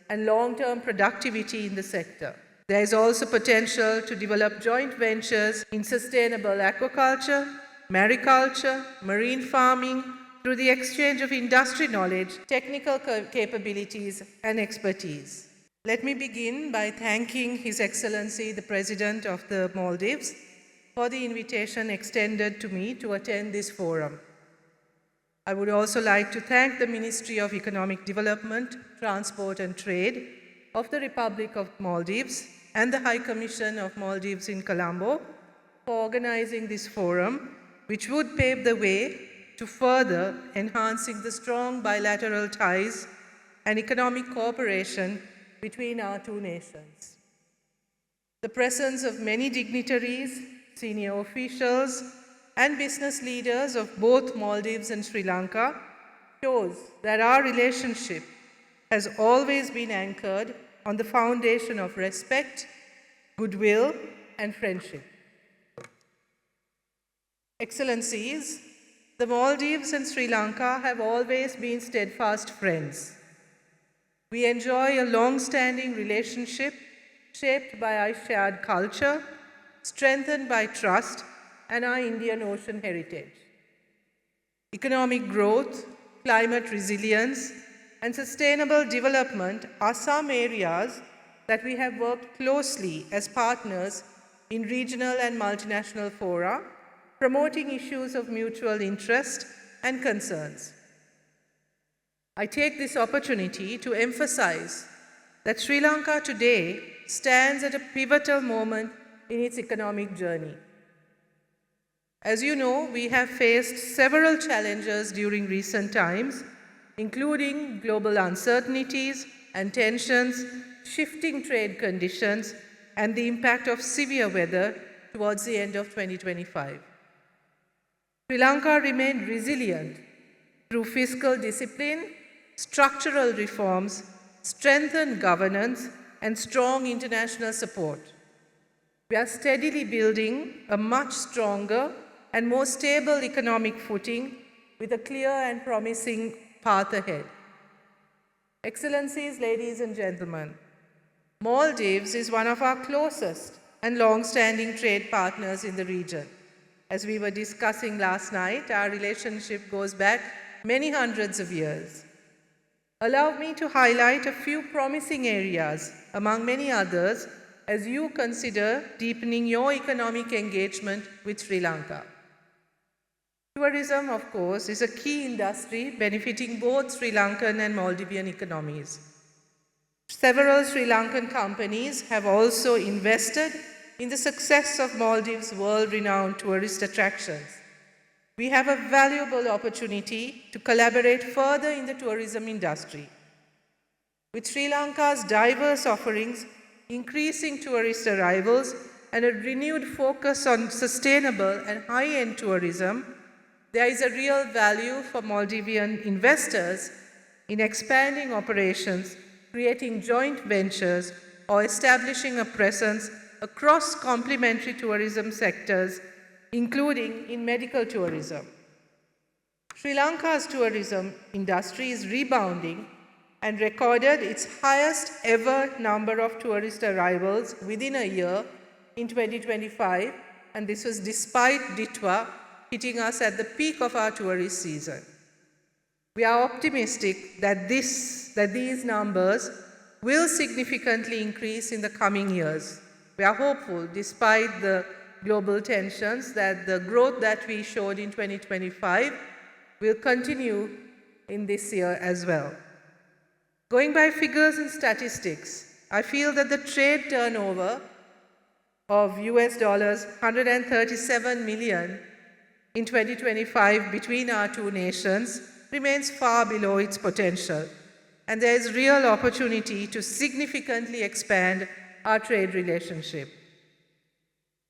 and long-term productivity in the sector. There is also potential to develop joint ventures in sustainable aquaculture, mariculture, marine farming, through the exchange of industry knowledge, technical capabilities, and expertise. Let me begin by thanking His Excellency the President of the Maldives for the invitation extended to me to attend this forum. I would also like to thank the Ministry of Economic Development, Transport and Trade of the Republic of Maldives and the High Commission of Maldives in Colombo for organizing this forum, which would pave the way to further enhancing the strong bilateral ties and economic cooperation between our two nations. The presence of many dignitaries, senior officials, and business leaders of both Maldives and Sri Lanka shows that our relationship has always been anchored on the foundation of respect, goodwill, and friendship. Excellencies, the Maldives and Sri Lanka have always been steadfast friends. We enjoy a long-standing relationship shaped by our shared culture, strengthened by trust, and our Indian Ocean heritage. Economic growth, climate resilience, and sustainable development are some areas that we have worked closely as partners in regional and multinational fora, promoting issues of mutual interest and concerns. I take this opportunity to emphasize that Sri Lanka today stands at a pivotal moment in its economic journey. As you know, we have faced several challenges during recent times, including global uncertainties and tensions, shifting trade conditions, and the impact of severe weather towards the end of 2025. Sri Lanka remained resilient through fiscal discipline, structural reforms, strengthened governance, and strong international support. We are steadily building a much stronger and more stable economic footing with a clear and promising path ahead. Excellencies, ladies and gentlemen, Maldives is one of our closest and long-standing trade partners in the region. As we were discussing last night, our relationship goes back many hundreds of years. Allow me to highlight a few promising areas, among many others, as you consider deepening your economic engagement with Sri Lanka. Tourism, of course, is a key industry benefiting both Sri Lankan and Maldivian economies. Several Sri Lankan companies have also invested in the success of Maldives' world-renowned tourist attractions. We have a valuable opportunity to collaborate further in the tourism industry. With Sri Lanka's diverse offerings, increasing tourist arrivals, and a renewed focus on sustainable and high-end tourism, there is a real value for Maldivian investors in expanding operations, creating joint ventures, or establishing a presence across complementary tourism sectors, including in medical tourism. Sri Lanka's tourism industry is rebounding and recorded its highest ever number of tourist arrivals within a year in 2025, and this was despite Ditwa hitting us at the peak of our tourist season. We are optimistic that these numbers will significantly increase in the coming years. We are hopeful, despite the global tensions, that the growth that we showed in 2025 will continue in this year as well. Going by figures and statistics, I feel that the trade turnover of US dollars 137 million in 2025 between our two nations remains far below its potential, and there is real opportunity to significantly expand our trade relationship.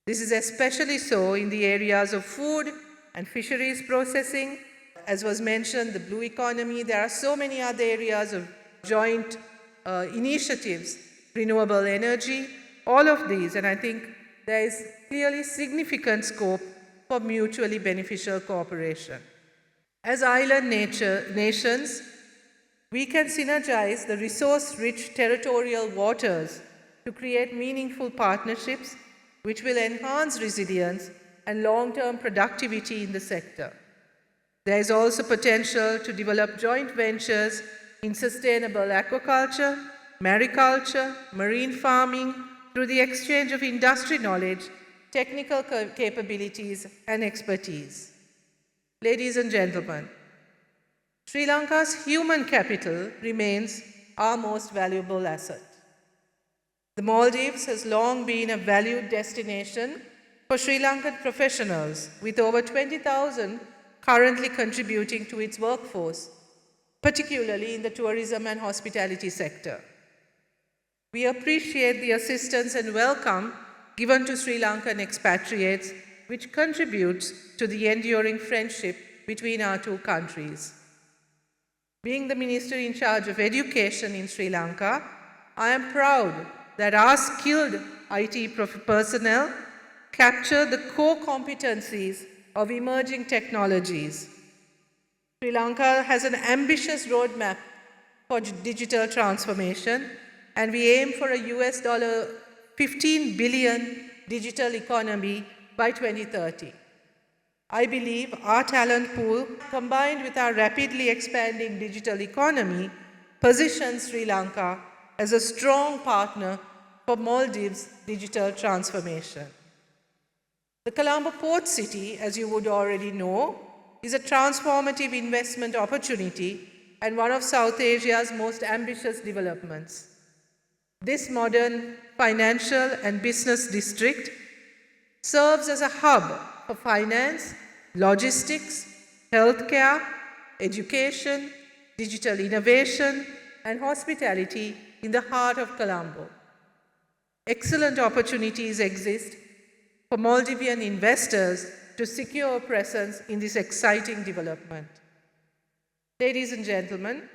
This is especially so in the areas of food and fisheries processing. As was mentioned, the blue economy, there are so many other areas of joint initiatives, renewable energy, all of these, and I think there is clearly significant scope for mutually beneficial cooperation. As island nations, We can synergize the resource-rich territorial waters to create meaningful partnerships which will enhance resilience and long-term productivity in the sector. There is also potential to develop joint ventures in sustainable aquaculture, mariculture, marine farming through the exchange of industry knowledge, technical capabilities, and expertise. Ladies and gentlemen, Sri Lanka's human capital remains our most valuable asset. The Maldives has long been a valued destination for Sri Lankan professionals, with over 20,000 currently contributing to its workforce, particularly in the tourism and hospitality sector. We appreciate the assistance and welcome given to Sri Lankan expatriates, which contributes to the enduring friendship between our two countries. Being the Minister in charge of education in Sri Lanka, I am proud that our skilled IT personnel capture the core competencies of emerging technologies. Sri Lanka has an ambitious roadmap for digital transformation, and we aim for a $15 billion digital economy by 2030. I believe our talent pool, combined with our rapidly expanding digital economy, positions Sri Lanka as a strong partner for Maldives' digital transformation. The Colombo Port City, as you would already know, is a transformative investment opportunity and one of South Asia's most ambitious developments. This modern financial and business district serves as a hub for finance, logistics, healthcare, education, digital innovation, and hospitality in the heart of Colombo. Excellent opportunities exist for Maldivian investors to secure a presence in this exciting development. Ladies and gentlemen,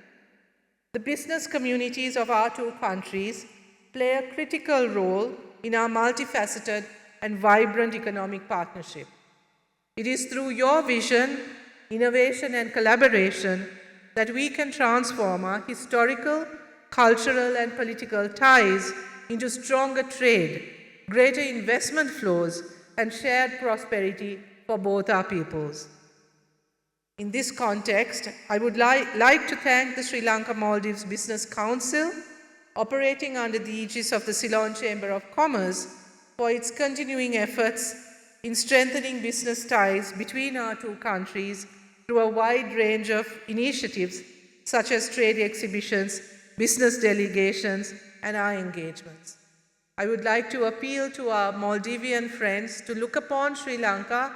the business communities of our two countries play a critical role in our multifaceted and vibrant economic partnership. It is through your vision, innovation, and collaboration that we can transform our historical, cultural, and political ties into stronger trade, greater investment flows, and shared prosperity for both our peoples. In this context, I would like to thank the Sri Lanka Maldives Business Council, operating under the aegis of the Ceylon Chamber of Commerce, for its continuing efforts in strengthening business ties between our two countries through a wide range of initiatives such as trade exhibitions, business delegations, and our engagements. I would like to appeal to our Maldivian friends to look upon Sri Lanka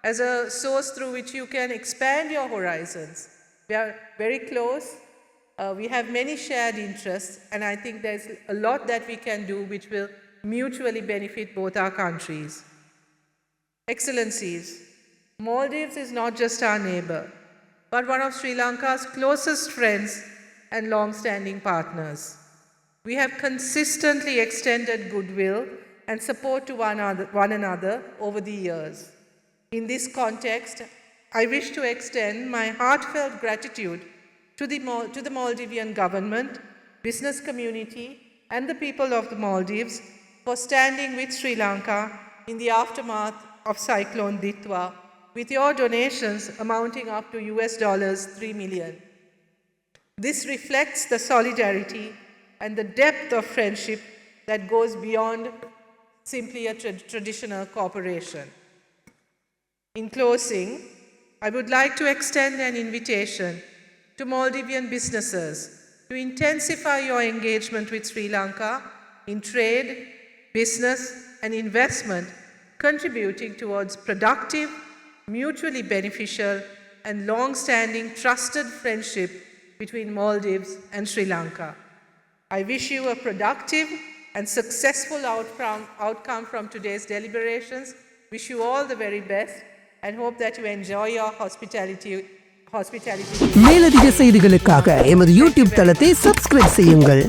as a source through which you can expand your horizons. We are very close. We have many shared interests, and I think there's a lot that we can do which will mutually benefit both our countries. Excellencies, Maldives is not just our neighbor, but one of Sri Lanka's closest friends and long-standing partners. We have consistently extended goodwill and support to one another over the years. In this context, I wish to extend my heartfelt gratitude to the Maldivian government, business community, and the people of the Maldives for standing with Sri Lanka in the aftermath of Cyclone Ditwa, with your donations amounting up to $3 million. This reflects the solidarity and the depth of friendship that goes beyond simply a traditional cooperation. In closing, I would like to extend an invitation to Maldivian businesses to intensify your engagement with Sri Lanka in trade, business, and investment, contributing towards productive, mutually beneficial, and long-standing trusted friendship between Maldives and Sri Lanka. I wish you a productive and successful outcome from today's deliberations. Wish you all the very best and hope that you enjoy your hospitality. மேலதிக செய்திகளுக்காக எமது YouTube தளத்தை subscribe செய்யுங்கள்.